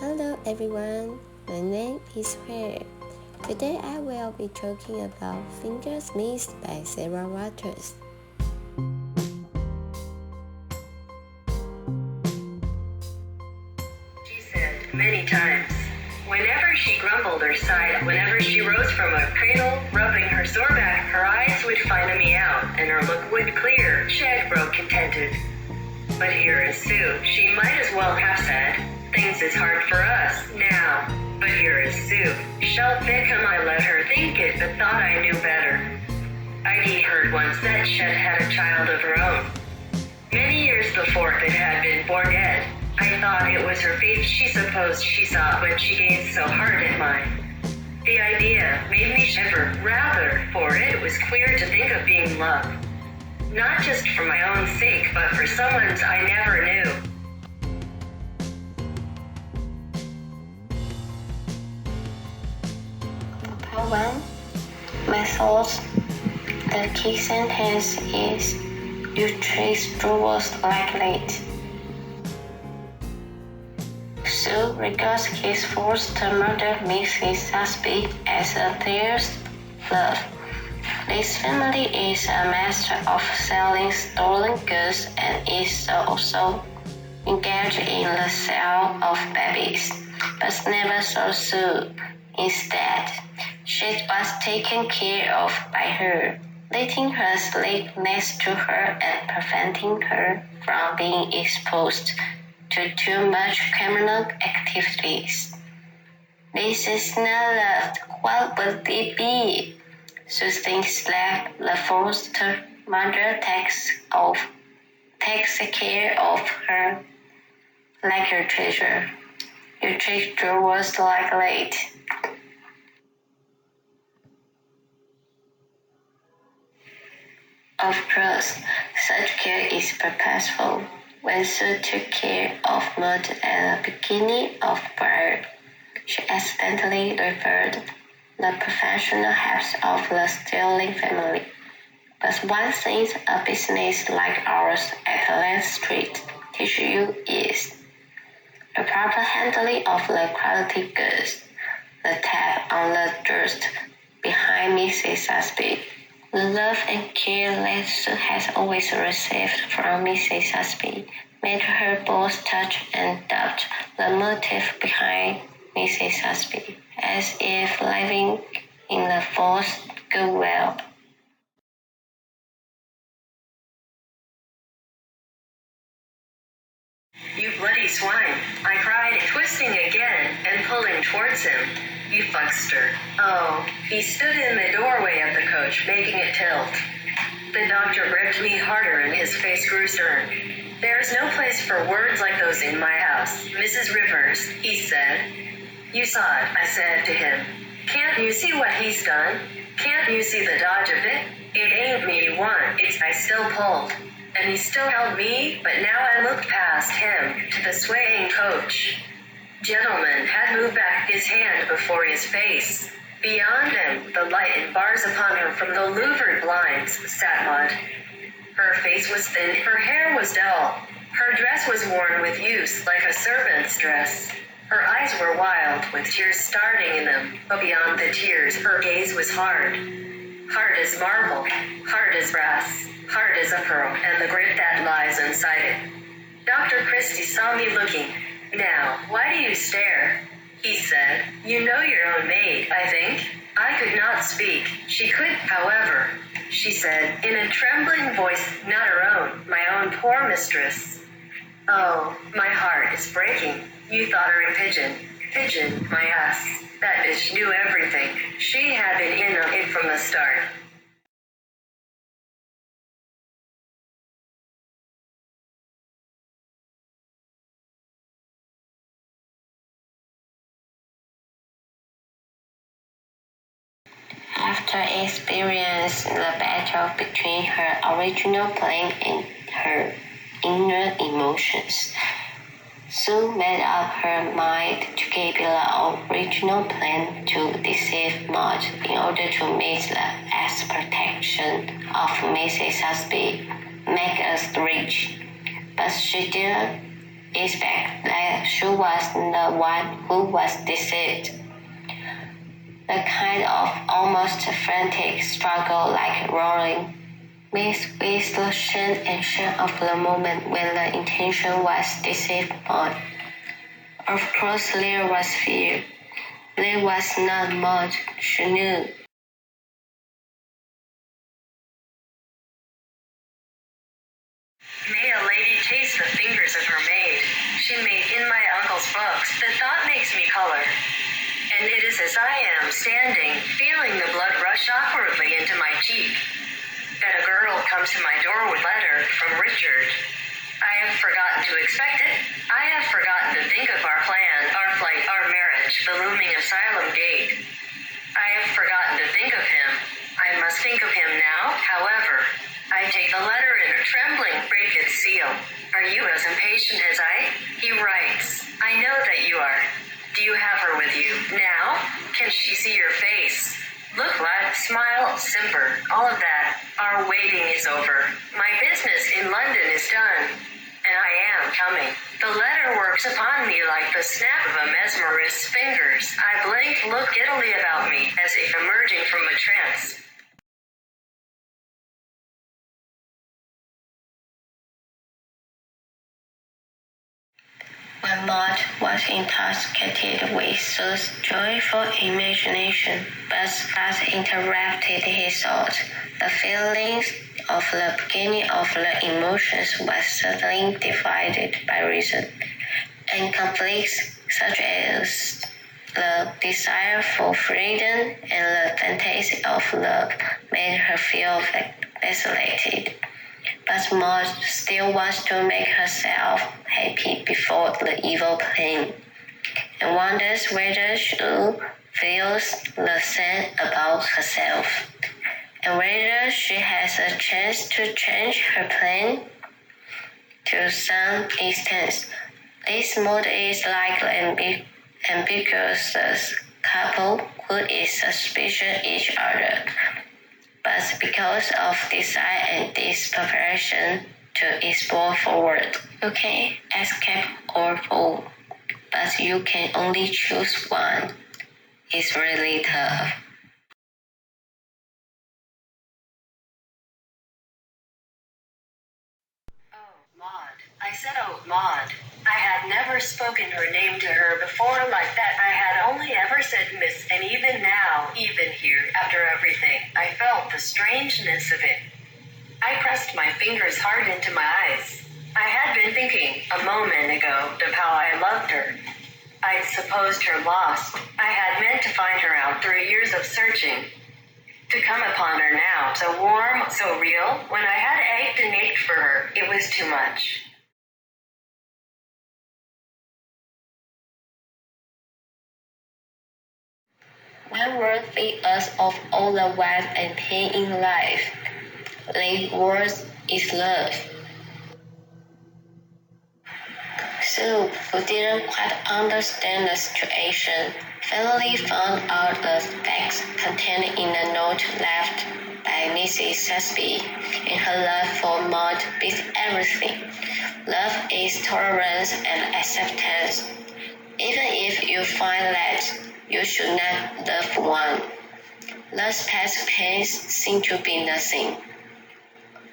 Hello everyone, my name is Claire. Today I will be talking about Fingersmith by Sarah Waters. She said many times, whenever she grumbled or sighed, whenever she rose from a cradle, rubbing her sore back, her eyes would find a meow, and her look would clear, she'd grow contented. But here is Sue, she might as well have said, things is hard for us now. But here is Sue, shall Thickham I let her think it, but thought I knew better. I'd heard once that she'd had a child of her own. Many years before it had been born dead. I thought it was her face she supposed she saw when she gazed so hard at mine. The idea made me shiver, rather, for it was queer to think of being loved. Not just for my own sake, but for someone's I never knew. Part 1. My thoughts. The key sentence is, you trace drawers like late. Sue regards his forced murder Mrs. Ashby as a dearest love. This family is a master of selling stolen goods and is also engaged in the sale of babies, but never saw Sue. Instead, she was taken care of by her, letting her sleep next to her and preventing her from being exposed to too much criminal activities. This is not love. What would it be? Sue thinks that the forced mother takes care of her like her treasure. You treat drawers like late. Of course, such care is purposeful. When Sue took care of Maud at the beginning of Briar, she accidentally referred the professional helps of the stealing family. But one thing a business like ours at Lane Street teach you is the proper handling of the quality goods. The tap on the dust behind Mrs. Ashby. The love and care that Sue has always received from Mrs. Ashby made her both touch and doubt the motive behind Mrs. Ashby, as if living in the forced goodwill. You bloody swine, I cried, twisting again and pulling towards him. You fuckster. Oh, he stood in the doorway of the coach, making it tilt. The doctor gripped me harder and his face grew stern. There's no place for words like those in my house, Mrs. Rivers, he said. You saw it, I said to him. Can't you see what he's done? Can't you see the dodge of it? It ain't me one, it's I still pulled. And he still held me, but now I looked past him to the swaying coach. Gentleman had moved back his hand before his face. Beyond him, the light in bars upon her from the louvered blinds, sat Maud. Her face was thin, her hair was dull. Her dress was worn with use, like a servant's dress. Her eyes were wild, with tears starting in them, but beyond the tears, her gaze was hard. Hard as marble, hard as brass, hard as a pearl, and the grit that lies inside it. Dr. Christie saw me looking. Now, why do you stare? He said. You know your own maid, I think. I could not speak. She could, however. She said, in a trembling voice, not her own, my own poor mistress. Oh, my heart is breaking. You thought her a pigeon. Pigeon, my ass. That bitch knew everything. She had been in on it from the start. After experiencing the battle between her original plan and her inner emotions, Sue made up her mind to keep the original plan to deceive Maud in order to meet the expectation of Mrs. Ashby, make us rich. But she didn't expect that she was the one who was deceived. The kind of almost frantic struggle like roaring, mixed with the shame of the moment when the intention was deceived on. Of course there was fear. There was not much she knew. May a lady taste the fingers of her maid. She made in my uncle's books. The thought makes me color. And it is as I am standing, feeling the blood rush awkwardly into my cheek, that a girl comes to my door with a letter from Richard. I have forgotten to expect it. I have forgotten to think of our plan, our flight, our marriage, the looming asylum gate. I have forgotten to think of him. I must think of him now, however. I take the letter in a trembling, break its seal. Are you as impatient as I? He writes, I know that you are. Do you have her with you now? Can she see your face? Look, lad, smile, simper, all of that. Our waiting is over. My business in London is done, and I am coming. The letter works upon me like the snap of a mesmerist's fingers. I blink, look giddily about me, as if emerging from a trance. When Maud was intoxicated with such joyful imagination, but fast interrupted his thought, the feelings of the beginning of the emotions was suddenly divided by reason, and conflicts such as the desire for freedom and the fantasy of love made her feel desolated. But Maud still wants to make herself happy before the evil plan, and wonders whether she feels the same about herself, and whether she has a chance to change her plan. To some extent, this mood is like an ambiguous couple who is suspicious each other, but because of desire and desperation to explore forward, you can escape or fall, but you can only choose one. It's really tough. Oh, Maud. I said, oh, Maud. I had never spoken her name to her before like that. I had only ever said Miss, and even now, even here, after everything, I felt the strangeness of it. I pressed my fingers hard into my eyes. I had been thinking, a moment ago, of how I loved her. I'd supposed her lost. I had meant to find her out through years of searching. To come upon her now, so warm, so real, when I had ached and ached for her, it was too much. When word feeds us of all the wealth and pain in life, the word is love. Sue, who didn't quite understand the situation, finally found out the facts contained in a note left by Mrs. Saxby, and her love for Maud beats everything. Love is tolerance and acceptance. Even if you find that you should not love one, love's past pains seem to be nothing.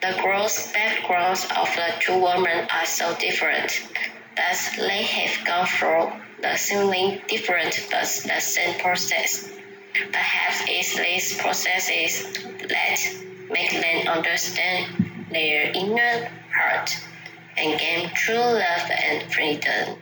The growth backgrounds of the two women are so different, but they have gone through the seemingly different but the same process. Perhaps it's these processes that make them understand their inner heart and gain true love and freedom.